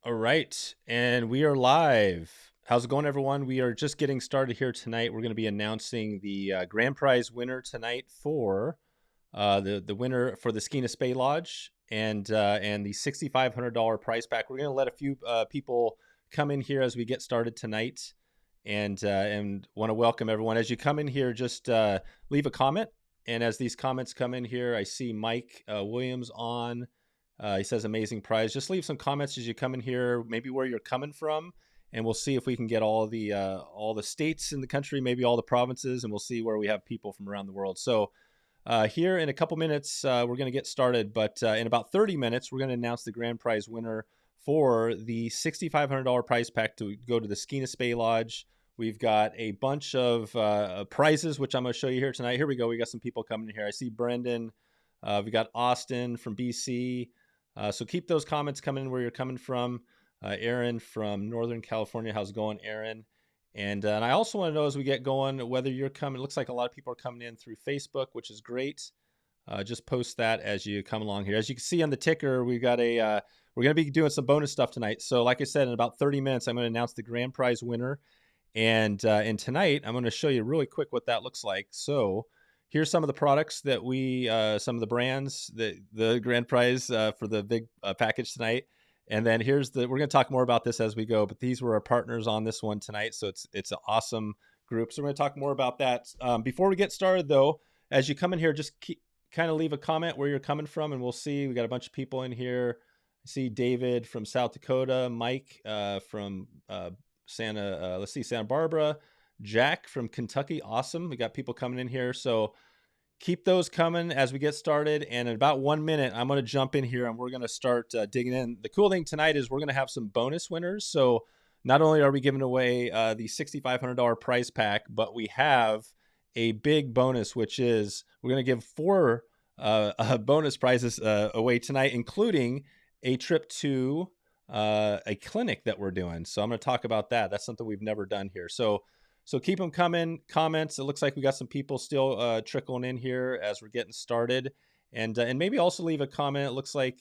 All right, and we are live. How's it going, everyone? We are just getting started here tonight. We're going to be announcing the grand prize winner tonight for the winner for the Skeena Spay Lodge and the $6,500 prize pack. We're going to let a few people come in here as we get started tonight, and want to welcome everyone. As you come in here, just leave a comment. And as these comments come in here, I see Mike Williams on. He says amazing prize. Just leave some comments as you come in here, maybe where you're coming from, and we'll see if we can get all the states in the country, maybe all the provinces, and we'll see where we have people from around the world. So here in a couple minutes, we're going to get started, but in about 30 minutes, we're going to announce the grand prize winner for the $6,500 prize pack to go to the Skeena Spay Lodge. We've got a bunch of prizes, which I'm going to show you here tonight. Here we go. We got some people coming in here. I see Brendan. We got Austin from BC. So keep those comments coming where you're coming from. Aaron from Northern California. How's it going, Aaron? And I also want to know as we get going whether you're coming. It looks like a lot of people are coming in through Facebook, which is great. Just post that as you come along here. As you can see on the ticker, we've got we're going to be doing some bonus stuff tonight. So like I said, in about 30 minutes, I'm going to announce the grand prize winner. And tonight, I'm going to show you really quick what that looks like. So here's some of the products that some of the brands, the grand prize for the big package tonight. And then we're going to talk more about this as we go, but these were our partners on this one tonight. So it's an awesome group. So we're going to talk more about that. Before we get started though, as you come in here, just kind of leave a comment where you're coming from and we'll see. We got a bunch of people in here. I see David from South Dakota, Mike from Santa Barbara, Jack from Kentucky. Awesome. We got people coming in here. So keep those coming as we get started. And in about 1 minute, I'm going to jump in here and we're going to start digging in. The cool thing tonight is we're going to have some bonus winners. So not only are we giving away the $6,500 prize pack, but we have a big bonus, which is we're going to give four bonus prizes away tonight, including a trip to a clinic that we're doing. So I'm going to talk about that. That's something we've never done here. So keep them coming. Comments. It looks like we got some people still trickling in here as we're getting started, and maybe also leave a comment. It looks like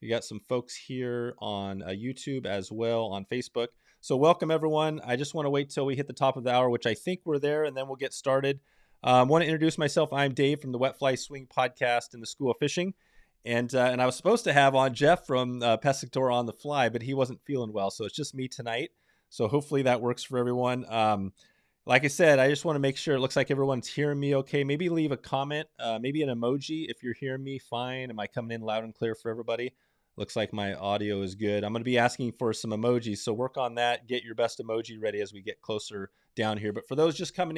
we got some folks here on YouTube as well on Facebook. So welcome everyone. I just want to wait till we hit the top of the hour, which I think we're there, and then we'll get started. I want to introduce myself. I'm Dave from the Wet Fly Swing podcast and the School of Fishing. And I was supposed to have on Jeff from Pescatore on the Fly, but he wasn't feeling well. So it's just me tonight. So hopefully that works for everyone. Like I said, I just want to make sure it looks like everyone's hearing me okay. Maybe leave a comment, maybe an emoji if you're hearing me fine. Am I coming in loud and clear for everybody? Looks like my audio is good. I'm going to be asking for some emojis. So work on that. Get your best emoji ready as we get closer down here. But for those just coming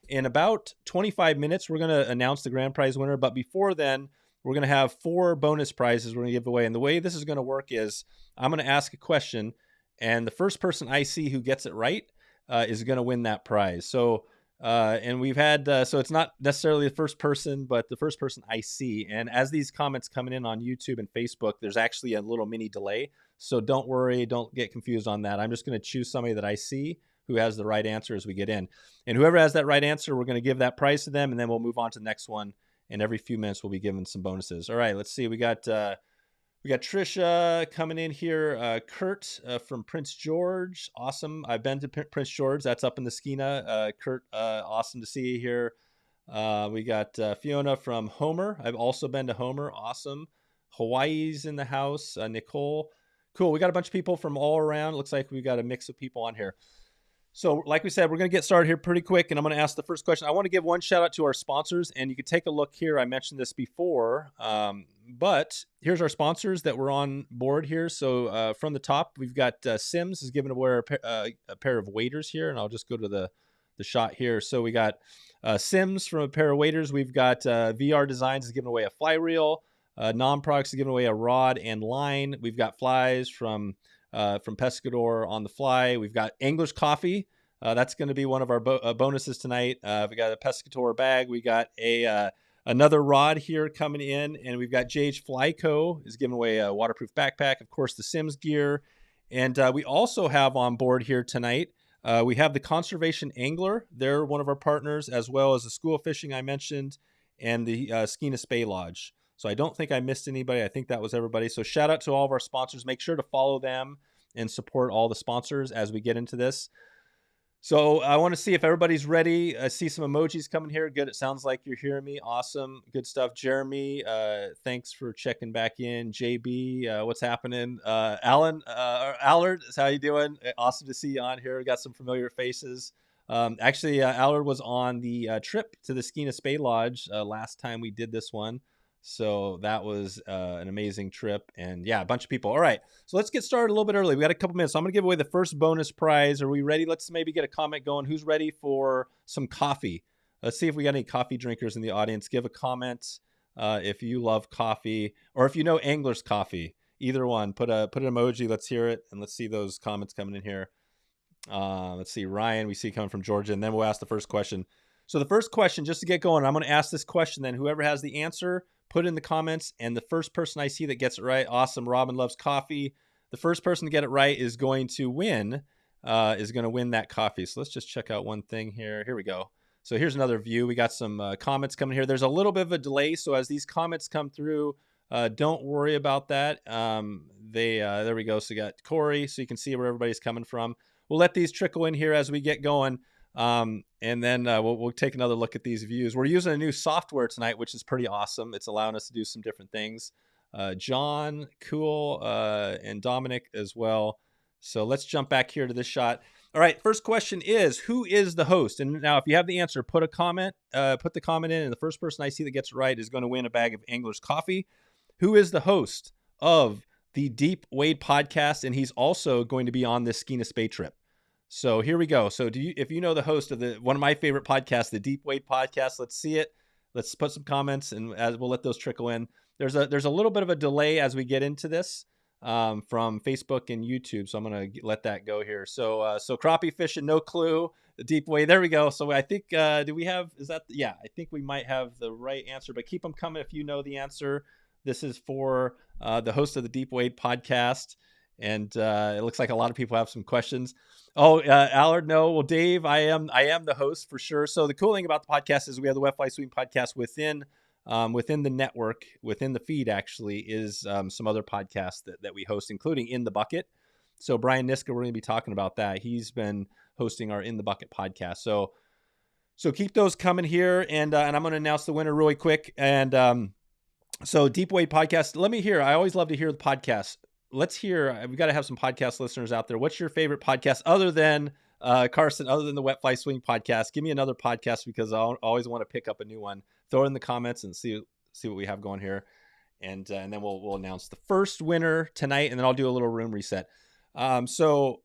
in about 25 minutes, we're going to announce the grand prize winner. But before then, we're going to have four bonus prizes we're going to give away. And the way this is going to work is I'm going to ask a question, and the first person I see who gets it right is going to win that prize. So, and we've had, so it's not necessarily the first person, but the first person I see. And as these comments coming in on YouTube and Facebook, there's actually a little mini delay. So don't worry, don't get confused on that. I'm just going to choose somebody that I see who has the right answer as we get in. And whoever has that right answer, we're going to give that prize to them, and then we'll move on to the next one. And every few minutes we'll be giving some bonuses. All right, let's see. We got Trisha coming in here. Kurt from Prince George. Awesome. I've been to Prince George. That's up in the Skeena. Kurt, awesome to see you here. We got Fiona from Homer. I've also been to Homer. Awesome. Hawaii's in the house. Nicole. Cool. We got a bunch of people from all around. Looks like we got a mix of people on here. So like we said, we're going to get started here pretty quick, and I'm going to ask the first question. I want to give one shout out to our sponsors, and you can take a look here. I mentioned this before, but here's our sponsors that were on board here. So from the top, we've got Simms is giving away a pair of waders here, and I'll just go to the shot here. So we got Simms from a pair of waders. We've got VR Designs is giving away a fly reel. Non Products is giving away a rod and line. We've got flies from Pescador on the Fly. We've got English Coffee. That's going to be one of our bonuses tonight. We got a Pescador bag. We got another rod here coming in, and we've got JH Fly Co. is giving away a waterproof backpack. Of course, the Simms gear, and we also have on board here tonight. We have the Conservation Angler. They're one of our partners, as well as the School of Fishing I mentioned, and the Skeena Spay Lodge. So I don't think I missed anybody. I think that was everybody. So shout out to all of our sponsors. Make sure to follow them and support all the sponsors as we get into this. So I want to see if everybody's ready. I see some emojis coming here. Good. It sounds like you're hearing me. Awesome. Good stuff. Jeremy, thanks for checking back in. JB, what's happening? Alan, Allard, how you doing? Awesome to see you on here. We got some familiar faces. Actually, Allard was on the trip to the Skeena Spey Lodge last time we did this one. So that was an amazing trip. And yeah, a bunch of people. All right. So let's get started a little bit early. We got a couple minutes. So I'm going to give away the first bonus prize. Are we ready? Let's maybe get a comment going. Who's ready for some coffee? Let's see if we got any coffee drinkers in the audience. Give a comment if you love coffee or if you know Angler's Coffee. Either one. Put an emoji. Let's hear it. And let's see those comments coming in here. Let's see. Ryan, we see coming from Georgia. And then we'll ask the first question. So the first question, just to get going, I'm going to ask this question. Then whoever has the answer, put it in the comments. And the first person I see that gets it right, awesome. Robin loves coffee. The first person to get it right is going to win that coffee. So let's just check out one thing here. Here we go. So here's another view. We got some comments coming here. There's a little bit of a delay. So as these comments come through, don't worry about that. There we go. So you got Corey, so you can see where everybody's coming from. We'll let these trickle in here as we get going. And then we'll take another look at these views. We're using a new software tonight, which is pretty awesome. It's allowing us to do some different things. John, cool, and Dominic as well. So let's jump back here to this shot. All right, first question is, who is the host? And now if you have the answer, put the comment in, and the first person I see that gets it right is going to win a bag of Angler's Coffee. Who is the host of the Deep Wade podcast? And he's also going to be on this Skeena Spey trip. So here we go. So if you know the host of one of my favorite podcasts, the Deep Wade podcast, let's see it. Let's put some comments, and as we'll let those trickle in. There's a little bit of a delay as we get into this from Facebook and YouTube, so I'm gonna let that go here. So crappie fishing, no clue. The Deep Wade, there we go. So I think do we have? Is that? Yeah, I think we might have the right answer, but keep them coming if you know the answer. This is for the host of the Deep Wade podcast. And it looks like a lot of people have some questions. Oh, Allard, no. Well, Dave, I am the host for sure. So the cool thing about the podcast is we have the Wet Fly Swing podcast within the network, within the feed. Actually, is some other podcasts that we host, including In the Bucket. So Brian Niska, we're going to be talking about that. He's been hosting our In the Bucket podcast. So keep those coming here, and I'm going to announce the winner really quick. And so Deep Wade podcast. Let me hear. I always love to hear the podcast. Let's hear. We've got to have some podcast listeners out there. What's your favorite podcast other than Carson, other than the Wet Fly Swing podcast? Give me another podcast because I always want to pick up a new one. Throw it in the comments and see what we have going here, and then we'll announce the first winner tonight, and then I'll do a little room reset. So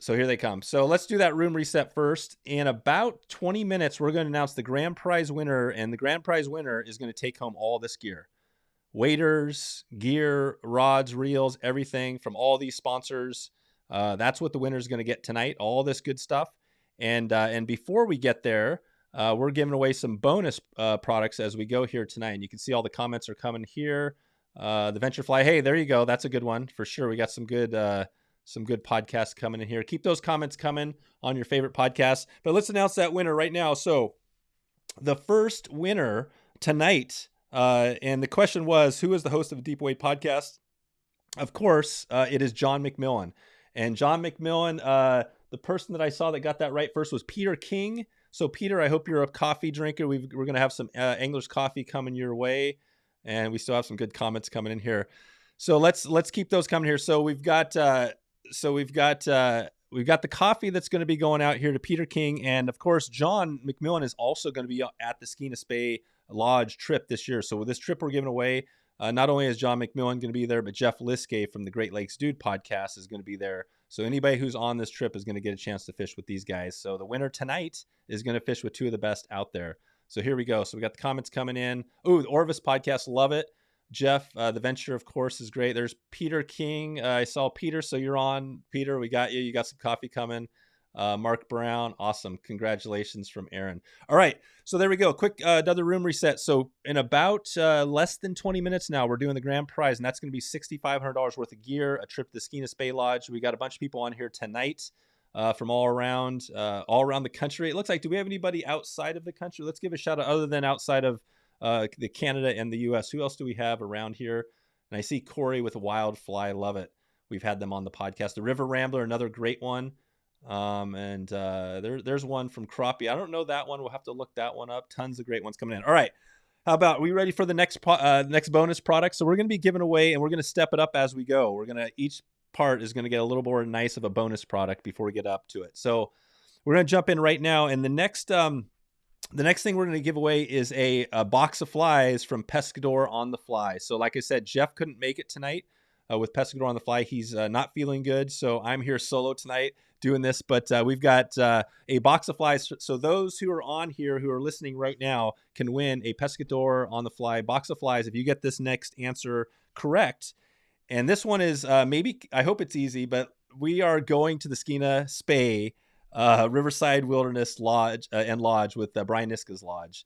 here they come. So let's do that room reset first. In about 20 minutes, we're going to announce the grand prize winner, and the grand prize winner is going to take home all this gear. Waders, gear, rods, reels, everything from all these sponsors. That's what the winner is going to get tonight, all this good stuff. And before we get there, we're giving away some bonus products as we go here tonight. And you can see all the comments are coming here. The Venture Fly, hey, there you go. That's a good one for sure. We got some good podcasts coming in here. Keep those comments coming on your favorite podcasts. But let's announce that winner right now. So the first winner tonight, and the question was, who is the host of the Deep Wade podcast? Of course, it is John McMillan. And John McMillan, the person that I saw that got that right first was Peter King. So Peter, I hope you're a coffee drinker. We're going to have some Angler's Coffee coming your way. And we still have some good comments coming in here. So let's keep those coming here. So we've got the coffee that's going to be going out here to Peter King. And of course, John McMillan is also going to be at the Skeena Spey Lodge trip this year. So with this trip we're giving away, not only is John McMillan going to be there, but Jeff Liskay from the Great Lakes Dude podcast is going to be there. So anybody who's on this trip is going to get a chance to fish with these guys. So the winner tonight is going to fish with two of the best out there. So here we go. So we got the comments coming in. Oh, the Orvis podcast, love it. Jeff, the Venture, of course, is great. There's Peter King. I saw Peter, so you're on. Peter, we got you. You got some coffee coming. Mark Brown, awesome. Congratulations from Aaron. All right, so there we go. Quick, another room reset. So in about less than 20 minutes now, we're doing the grand prize, and that's going to be $6,500 worth of gear, a trip to the Skeena Spey Lodge. We got a bunch of people on here tonight from all around the country. It looks like, do we have anybody outside of the country? Let's give a shout out other than outside of the Canada and the U.S. Who else do we have around here? And I see Corey with Wildfly. Love it. We've had them on the podcast. The River Rambler, another great one. And there's one from Crappie. I don't know that one. We'll have to look that one up. Tons of great ones coming in. All right. How about, are we ready for the next bonus product? So we're going to be giving away, and we're going to step it up as we go. We're going to, each part is going to get a little more nice of a bonus product before we get up to it. So we're going to jump in right now. And the next thing we're going to give away is a box of flies from Pescador on the Fly. So like I said, Jeff couldn't make it tonight with Pescador on the Fly. He's not feeling good. So I'm here solo tonight doing this, but we've got a box of flies. So those who are on here, who are listening right now, can win a Pescador on the Fly box of flies if you get this next answer correct. And this one is maybe, I hope it's easy, but we are going to the Skeena Spey Riverside Wilderness Lodge and Lodge with Brian Niska's Lodge.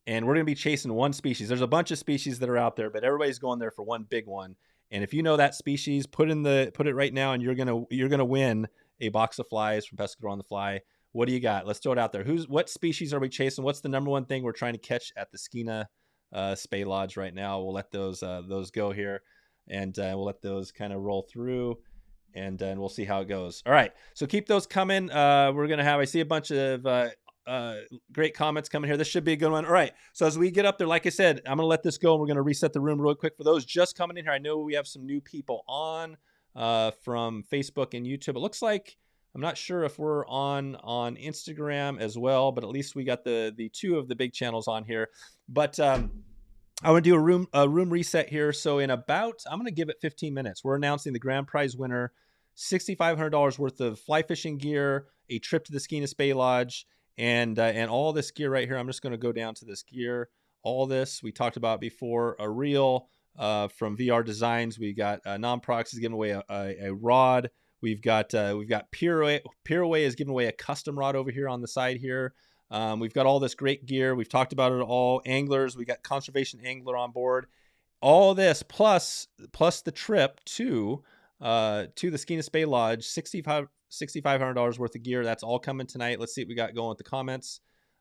And we're going to be chasing one species. There's a bunch of species that are out there, but everybody's going there for one big one. And if you know that species, put it right now, and you're gonna win a box of flies from Pescador on the Fly. What do you got? Let's throw it out there. What species are we chasing? What's the number one thing we're trying to catch at the Skeena Spey Lodge right now? We'll let those go here, and we'll let those kind of roll through, and we'll see how it goes. All right, so keep those coming. We're gonna have, I see a bunch of great comments coming here. This should be a good one. All right, so as we get up there, like I said, I'm gonna let this go, and we're gonna reset the room real quick for those just coming in here. I know we have some new people on from Facebook and YouTube. It looks like, I'm not sure if we're on Instagram as well, but at least we got the two of the big channels on here. But I want to do a room reset here. So in about, I'm going to give it 15 minutes. We're announcing the grand prize winner, $6,500 worth of fly fishing gear, a trip to the Skeena Spey Lodge, and all this gear right here. I'm just going to go down to this gear. All this we talked about before. A reel from VR Designs. We got Non-Prox is giving away a rod. We've got Pirouet is giving away a custom rod over here on the side here. We've got all this great gear. We've talked about it all. Anglers, we got Conservation Angler on board. All this plus the trip to the Skeena Spey Lodge, $6,500 worth of gear. That's all coming tonight. Let's see what we got going with the comments.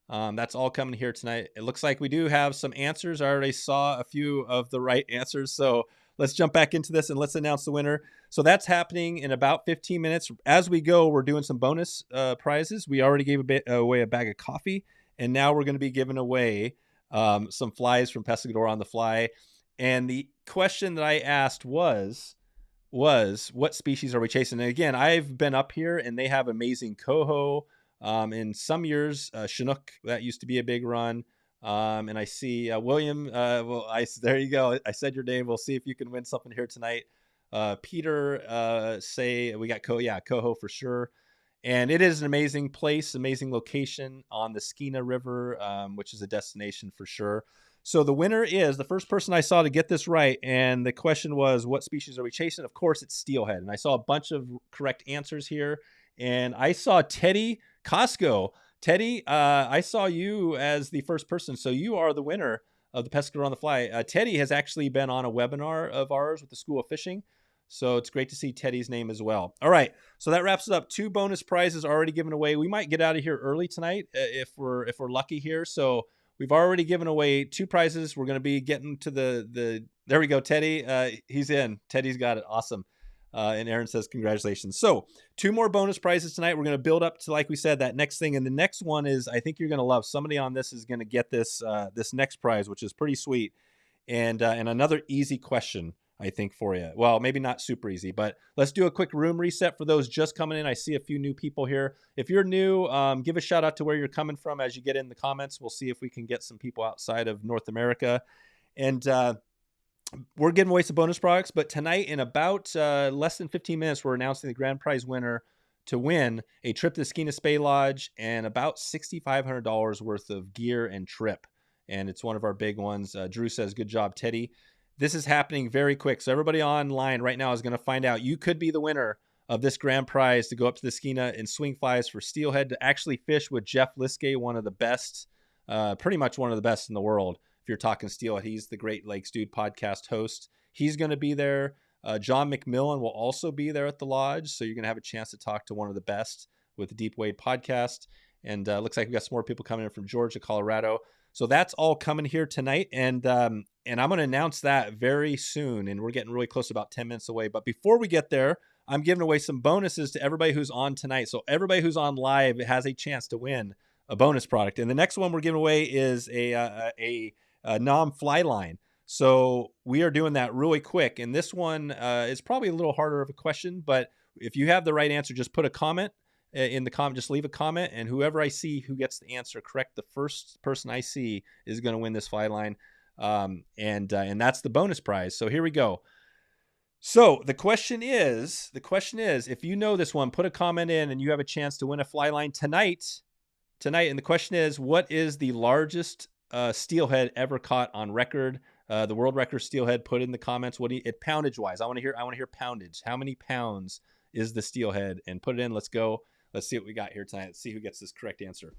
That's all coming here tonight. It looks like we do have some answers. I already saw a few of the right answers. So let's jump back into this and let's announce the winner. So that's happening in about 15 minutes. As we go, we're doing some bonus prizes. We already gave away a bag of coffee, and now we're going to be giving away some flies from Pescador on the Fly. And the question that I asked was what species are we chasing? And again, I've been up here, and they have amazing coho. In some years, Chinook, that used to be a big run. And I see William. There you go. I said your name. We'll see if you can win something here tonight. Peter, say we got coho for sure. And it is an amazing place, amazing location on the Skeena River, which is a destination for sure. So the winner is the first person I saw to get this right. And the question was, what species are we chasing? Of course, it's steelhead. And I saw a bunch of correct answers here. And I saw Teddy Costco. Teddy, I saw you as the first person. So you are the winner of the Pescador on the Fly. Teddy has actually been on a webinar of ours with the School of Fishing. So it's great to see Teddy's name as well. All right. So that wraps it up. 2 bonus prizes already given away. We might get out of here early tonight if we're lucky here. So we've already given away 2 prizes. We're going to be getting to there we go. Teddy, he's in. Teddy's got it. Awesome. And Aaron says, congratulations. So 2 more bonus prizes tonight. We're going to build up to, like we said, that next thing. And the next one is, I think you're going to love. Somebody on this is going to get this next prize, which is pretty sweet. And another easy question, I think, for you. Well, maybe not super easy, but let's do a quick room reset for those just coming in. I see a few new people here. If you're new, give a shout out to where you're coming from as you get in the comments. We'll see if we can get some people outside of North America. And we're giving away some bonus products, but tonight in about less than 15 minutes, we're announcing the grand prize winner to win a trip to the Skeena Spey Lodge and about $6,500 worth of gear and trip. And it's one of our big ones. Drew says, good job, Teddy. This is happening very quick. So everybody online right now is going to find out. You could be the winner of this grand prize to go up to the Skeena and swing flies for steelhead, to actually fish with Jeff Liskay, one of the best, pretty much one of the best in the world. If you're talking steelhead, he's the Great Lakes Dude podcast host. He's going to be there. John McMillan will also be there at the lodge. So you're going to have a chance to talk to one of the best with the Deep Wade podcast. And looks like we've got some more people coming in from Georgia, Colorado. So that's all coming here tonight, and I'm going to announce that very soon. And we're getting really close, about 10 minutes away. But before we get there, I'm giving away some bonuses to everybody who's on tonight. So everybody who's on live has a chance to win a bonus product. And the next one we're giving away is a Nom fly line. So we are doing that really quick. And this one is probably a little harder of a question, but if you have the right answer, just put a comment in the comment. Just leave a comment, and whoever I see who gets the answer correct, the first person I see is going to win this fly line. And that's the bonus prize. So here we go. So the question is, if you know this one, put a comment in, and you have a chance to win a fly line tonight. And the question is, what is the largest steelhead ever caught on record? The world record steelhead. Put in the comments what it poundage wise. I want to hear poundage. How many pounds is the steelhead? And put it in. Let's go. Let's see what we got here tonight. Let's see who gets this correct answer.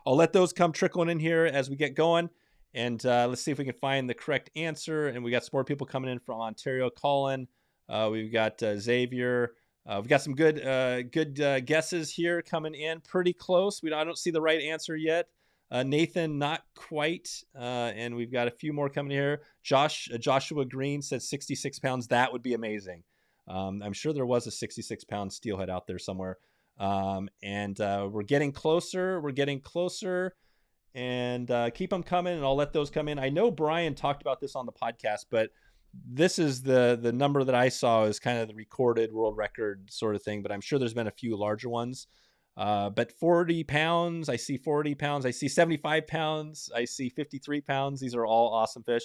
I'll let those come trickling in here as we get going. And let's see if we can find the correct answer. And we got some more people coming in from Ontario. Colin. We've got Xavier. We've got some good guesses here coming in. Pretty close. I don't see the right answer yet. Nathan, not quite. And we've got a few more coming here. Joshua Green said 66 pounds. That would be amazing. I'm sure there was a 66-pound steelhead out there somewhere. And we're getting closer. And keep them coming, and I'll let those come in. I know Brian talked about this on the podcast, but this is the number that I saw is kind of the recorded world record sort of thing, but I'm sure there's been a few larger ones. But 40 pounds, I see 40 pounds. I see 75 pounds. I see 53 pounds. These are all awesome fish.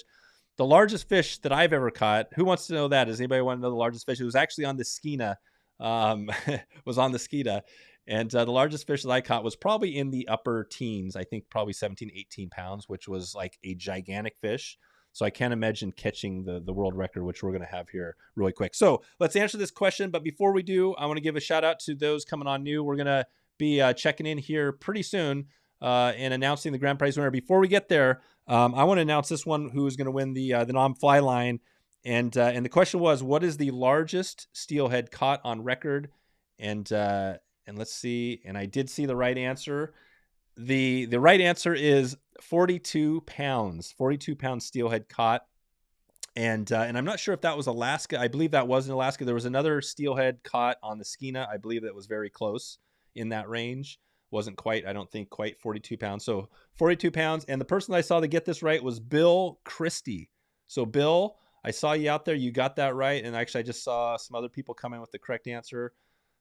The largest fish that I've ever caught, who wants to know that? Does anybody want to know the largest fish? It was actually on the Skeena. And the largest fish that I caught was probably in the upper teens. I think probably 17, 18 pounds, which was like a gigantic fish. So I can't imagine catching the world record, which we're going to have here really quick. So let's answer this question. But before we do, I want to give a shout out to those coming on new. We're going to be checking in here pretty soon and announcing the grand prize winner. Before we get there, I want to announce this one who is going to win the Nom fly line. And the question was, what is the largest steelhead caught on record? And let's see. And I did see the right answer. The right answer is 42 pounds. 42 pound steelhead caught. And I'm not sure if that was Alaska. I believe that was in Alaska. There was another steelhead caught on the Skeena. I believe that was very close in that range. Wasn't quite, I don't think, quite 42 pounds. So 42 pounds. And the person I saw to get this right was Bill Christie. So Bill, I saw you out there. You got that right. And actually, I just saw some other people come in with the correct answer.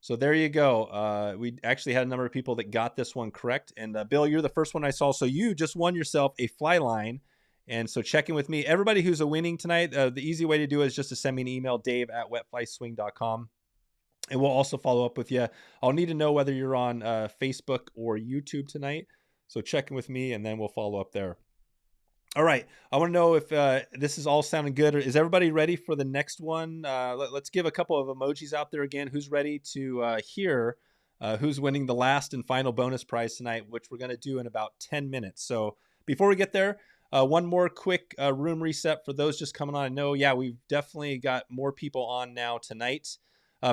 So there you go. We actually had a number of people that got this one correct. And Bill, you're the first one I saw. So you just won yourself a fly line. And so check in with me. Everybody who's a winning tonight, the easy way to do it is just to send me an email, dave@wetflyswing.com. And we'll also follow up with you. I'll need to know whether you're on Facebook or YouTube tonight. So check in with me, and then we'll follow up there. All right. I want to know if this is all sounding good. Is everybody ready for the next one? Let's give a couple of emojis out there again. Who's ready to hear who's winning the last and final bonus prize tonight, which we're going to do in about 10 minutes. So before we get there, one more quick room reset for those just coming on. I know, yeah, we've definitely got more people on now tonight.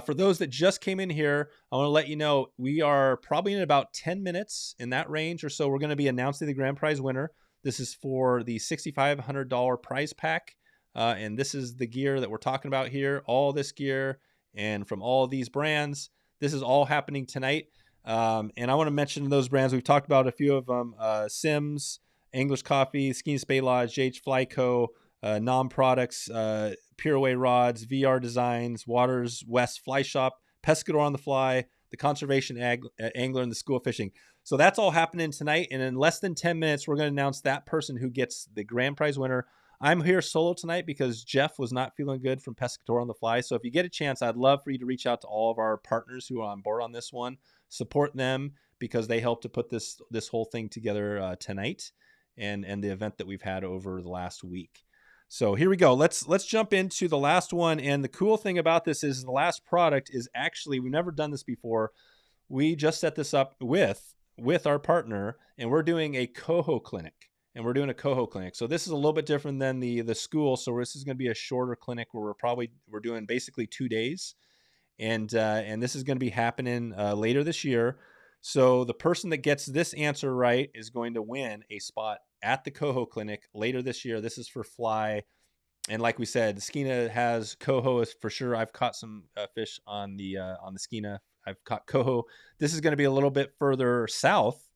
For those that just came in here, I want to let you know we are probably in about 10 minutes in that range or so. We're going to be announcing the grand prize winner. This is for the $6,500 prize pack. And this is the gear that we're talking about here. All this gear and from all of these brands. This is all happening tonight. And I want to mention those brands. We've talked about a few of them. Simms, English Coffee, Skeena Spey Lodge, JH Fly Co., Nom Products, Pureaway Rods, VR Designs, Waters West Fly Shop, Pescador on the Fly, the Conservation Angler, and the School of Fishing. So that's all happening tonight. And in less than 10 minutes, we're going to announce that person who gets the grand prize winner. I'm here solo tonight because Jeff was not feeling good from Pescador on the Fly. So if you get a chance, I'd love for you to reach out to all of our partners who are on board on this one. Support them because they helped to put this whole thing together tonight and the event that we've had over the last week. So here we go. Let's jump into the last one. And the cool thing about this is the last product is actually, we've never done this before. We just set this up with our partner, and we're doing a coho clinic. So this is a little bit different than the school. So this is going to be a shorter clinic where we're doing basically 2 days. And this is going to be happening later this year. So the person that gets this answer right is going to win a spot at the Coho Clinic later this year. This is for fly. And like we said, the Skeena has coho for sure. I've caught some fish on the Skeena. I've caught coho. This is going to be a little bit further south,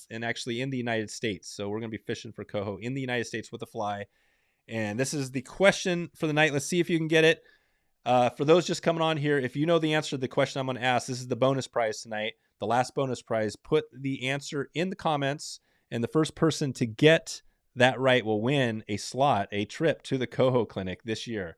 and actually in the United States. So we're going to be fishing for coho in the United States with a fly. And this is the question for the night. Let's see if you can get it. For those just coming on here, if you know the answer to the question I'm going to ask, this is the bonus prize tonight, the last bonus prize. Put the answer in the comments, and the first person to get that right will win a trip to the Coho Clinic this year.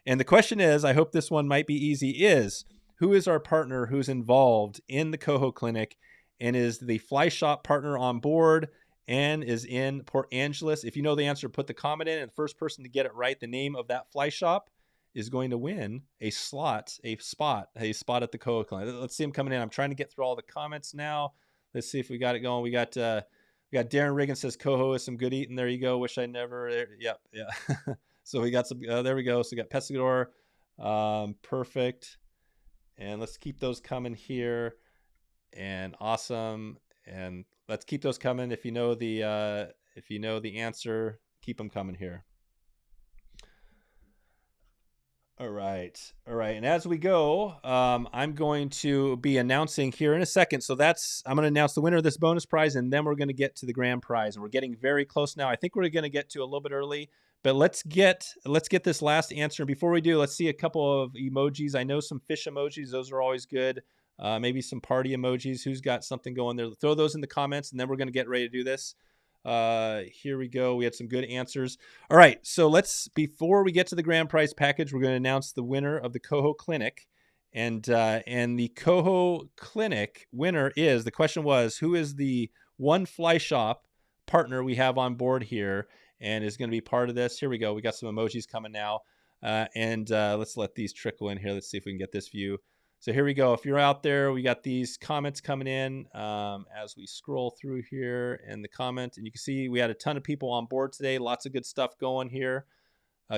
And the question is, I hope this one might be easy, is who is our partner who's involved in the Coho Clinic and is the fly shop partner on board and is in Port Angeles? If you know the answer, put the comment in, and the first person to get it right, the name of that fly shop, is going to win a spot at the Coho Clinic. Let's see him coming in. I'm trying to get through all the comments now. Let's see if we got it going. We got Darren Riggin says coho is some good eating. There you go. Wish I never. Yep, yeah. So we got some. There we go. So we got Pescador. Perfect. And let's keep those coming here. And awesome. And let's keep those coming. If you know the answer, keep them coming here. All right. And as we go, I'm going to be announcing here in a second. So I'm going to announce the winner of this bonus prize, and then we're going to get to the grand prize. And we're getting very close now. I think we're going to get to a little bit early, but let's get this last answer. And before we do, let's see a couple of emojis. I know some fish emojis. Those are always good. Maybe some party emojis. Who's got something going there? Throw those in the comments, and then we're going to get ready to do this. Here we go. We had some good answers. All right. So before we get to the grand prize package, we're going to announce the winner of the Coho Clinic. And the Coho Clinic winner is, the question was, who is the one fly shop partner we have on board here and is going to be part of this? Here we go. We got some emojis coming now. Let's let these trickle in here. Let's see if we can get this view. So here we go. If you're out there, we got these comments coming in as we scroll through here in the comment. And you can see we had a ton of people on board today. Lots of good stuff going here.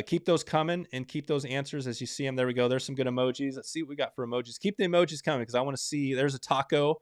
Keep those coming and keep those answers as you see them. There we go. There's some good emojis. Let's see what we got for emojis. Keep the emojis coming because I want to see. There's a taco,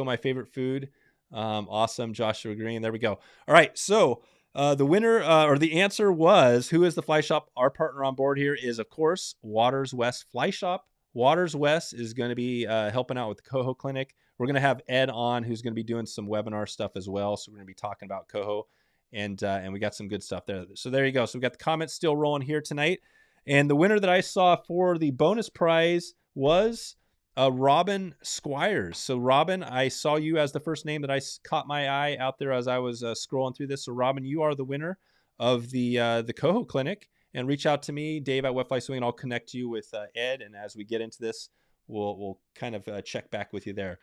my favorite food. Awesome. Joshua Green. There we go. All right. So the winner or the answer was, who is the fly shop? Our partner on board here is, of course, Waters West Fly Shop. Waters West is going to be helping out with the Coho Clinic. We're going to have Ed on, who's going to be doing some webinar stuff as well. So we're going to be talking about Coho, and we got some good stuff there. So there you go. So we got the comments still rolling here tonight. And the winner that I saw for the bonus prize was Robin Squires. So Robin, I saw you as the first name that I caught my eye out there as I was scrolling through this. So Robin, you are the winner of the Coho Clinic. And reach out to me, Dave at Wet Fly Swing, and I'll connect you with Ed. And as we get into this, we'll kind of check back with you there.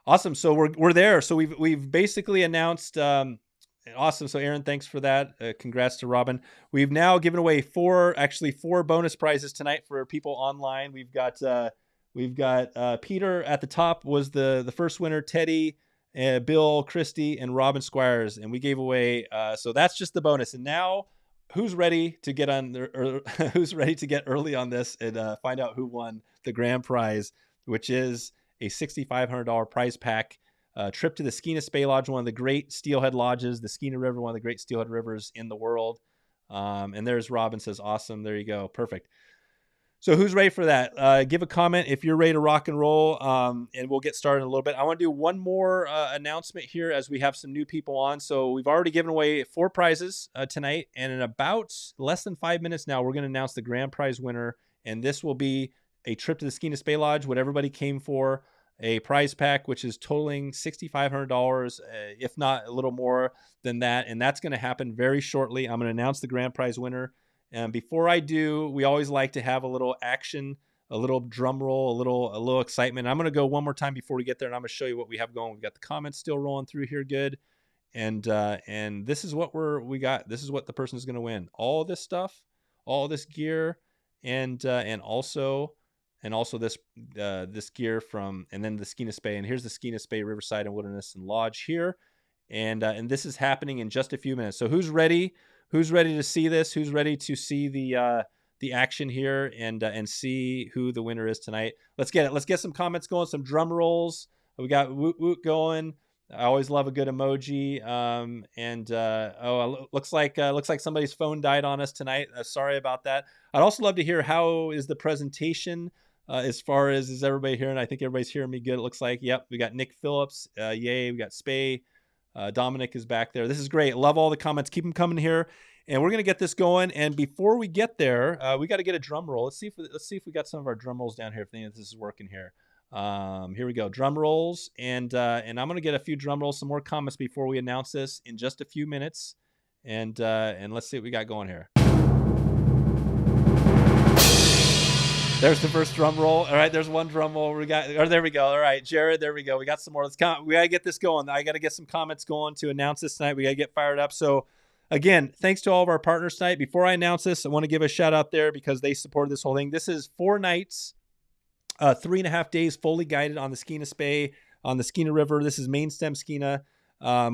Awesome. So we're there. So we've basically announced. Awesome. So Aaron, thanks for that. Congrats to Robin. We've now given away four bonus prizes tonight for people online. We've got Peter at the top was the first winner. Teddy, Bill, Christy, and Robin Squires, and we gave away. So that's just the bonus. And now, who's ready to get who's ready to get early on this and find out who won the grand prize, which is a $6,500 prize pack, trip to the Skeena Spey Lodge, one of the great steelhead lodges, the Skeena River, one of the great steelhead rivers in the world. And there's Robin says, awesome. There you go. Perfect. So who's ready for that? Give a comment if you're ready to rock and roll, and we'll get started in a little bit. I want to do one more announcement here as we have some new people on. So we've already given away 4 prizes tonight, and in about less than 5 minutes now, we're going to announce the grand prize winner, and this will be a trip to the Skeena Spey Lodge, what everybody came for, a prize pack, which is totaling $6,500, if not a little more than that, and that's going to happen very shortly. I'm going to announce the grand prize winner. And before I do, we always like to have a little action, a little drum roll, a little excitement. I'm going to go one more time before we get there, and I'm going to show you what we have going. We've got the comments still rolling through here, good. And this is what we got. This is what the person is going to win. All this stuff, all this gear, and also this gear from, and then the Skeena Spey. And here's the Skeena Spey Riverside and Wilderness and Lodge here. And this is happening in just a few minutes. So who's ready? Who's ready to see this? Who's ready to see the action here and see who the winner is tonight? Let's get it. Let's get some comments going, some drum rolls. We got woot woot going. I always love a good emoji. Looks like somebody's phone died on us tonight. Sorry about that. I'd also love to hear how is the presentation as far as is everybody hearing? I think everybody's hearing me good. It looks like. Yep, we got Nick Phillips. Yay, we got Spay. Dominic is back there. This is great. Love all the comments. Keep them coming here, and we're gonna get this going. And before we get there, we got to get a drum roll. Let's see if we got some of our drum rolls down here. If any of this is working here. Here we go. Drum rolls, and I'm gonna get a few drum rolls, some more comments before we announce this in just a few minutes, and let's see what we got going here. There's the first drum roll. All right, there's one drum roll. There we go. All right, Jared, there we go. We got some more. We gotta get this going. I gotta get some comments going to announce this tonight. We gotta get fired up. So, again, thanks to all of our partners tonight. Before I announce this, I want to give a shout out there because they supported this whole thing. This is 4 nights. 3.5 days fully guided on the Skeena Spey, on the Skeena River. This is main stem Skeena.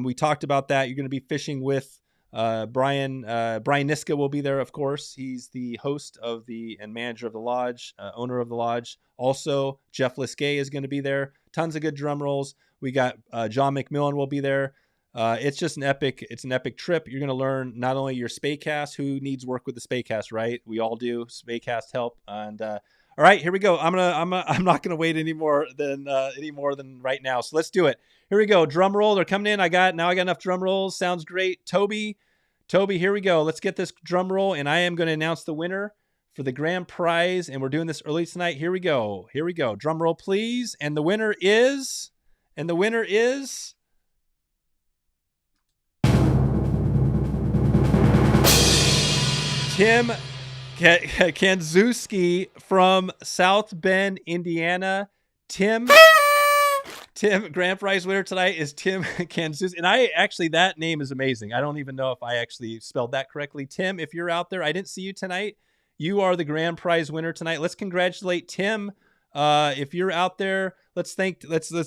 We talked about that. You're going to be fishing with Brian. Brian Niska will be there, of course. He's the host of and manager of the lodge, owner of the lodge. Also, Jeff Liskay is going to be there. Tons of good drum rolls. We got John McMillan will be there. It's just an epic trip. You're going to learn not only your Spey cast, who needs work with the Spey cast, right? We all do. Spey cast help. And all right, here we go. I'm not gonna wait any more than right now. So let's do it. Here we go. Drum roll. They're coming in. I got enough drum rolls. Sounds great. Toby, here we go. Let's get this drum roll, and I am going to announce the winner for the grand prize. And we're doing this early tonight. Here we go. Drum roll, please. And the winner is Tim Kanzuski from South Bend, Indiana. Tim, grand prize winner tonight is Tim Kanzuski. And that name is amazing. I don't even know if I actually spelled that correctly. Tim, if you're out there, I didn't see you tonight. You are the grand prize winner tonight. Let's congratulate Tim. If you're out there, let's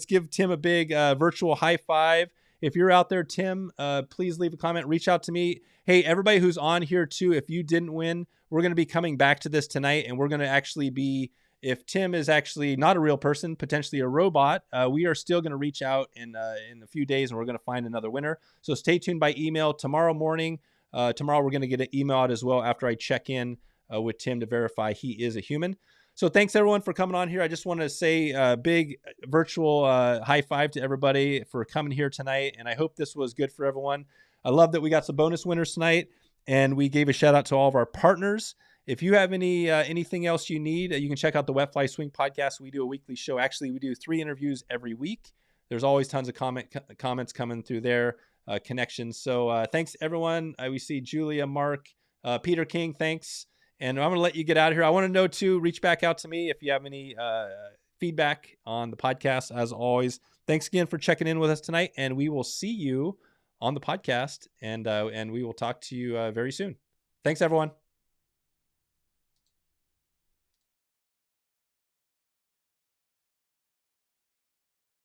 give Tim a big virtual high five. If you're out there, Tim, please leave a comment. Reach out to me. Hey, everybody who's on here too, if you didn't win, we're going to be coming back to this tonight, and we're going to actually be, if Tim is actually not a real person, potentially a robot, we are still going to reach out in a few days, and we're going to find another winner. So stay tuned by email tomorrow morning. Tomorrow we're going to get an email out as well after I check in with Tim to verify he is a human. So thanks everyone for coming on here. I just want to say a big virtual high five to everybody for coming here tonight, and I hope this was good for everyone. I love that we got some bonus winners tonight, and we gave a shout out to all of our partners. If you have anything else you need, you can check out the Wet Fly Swing podcast. We do a weekly show. Actually, we do 3 interviews every week. There's always tons of comments coming through there, connections. So thanks, everyone. We see Julia, Mark, Peter King, thanks. And I'm going to let you get out of here. I want to know, too, reach back out to me if you have any feedback on the podcast, as always. Thanks again for checking in with us tonight, and we will see you on the podcast, and we will talk to you very soon. Thanks, everyone.